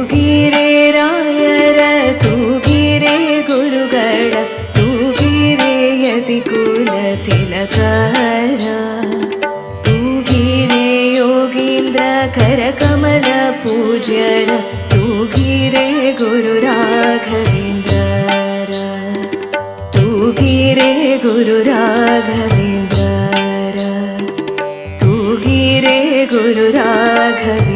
ತೂಗಿರೆ ರಾಯರ ತೂಗಿರೆ ಗುರುಗಳ ತೂಗಿರೆ ಯತಿಕುಲ ತಿಲಕರ ತೂಗಿರೆ ಯೋಗೀಂದ್ರ ಕರಕಮಲ ಪೂಜ್ಯರ ತೂಗಿರೆ ಗುರು ರಾಘವೇಂದ್ರರ ತೂಗಿರೆ ಗುರು ರಾಘವೇಂದ್ರರ ತೂಗಿರೆ ಗುರು ರಾಘವೇಂದ್ರ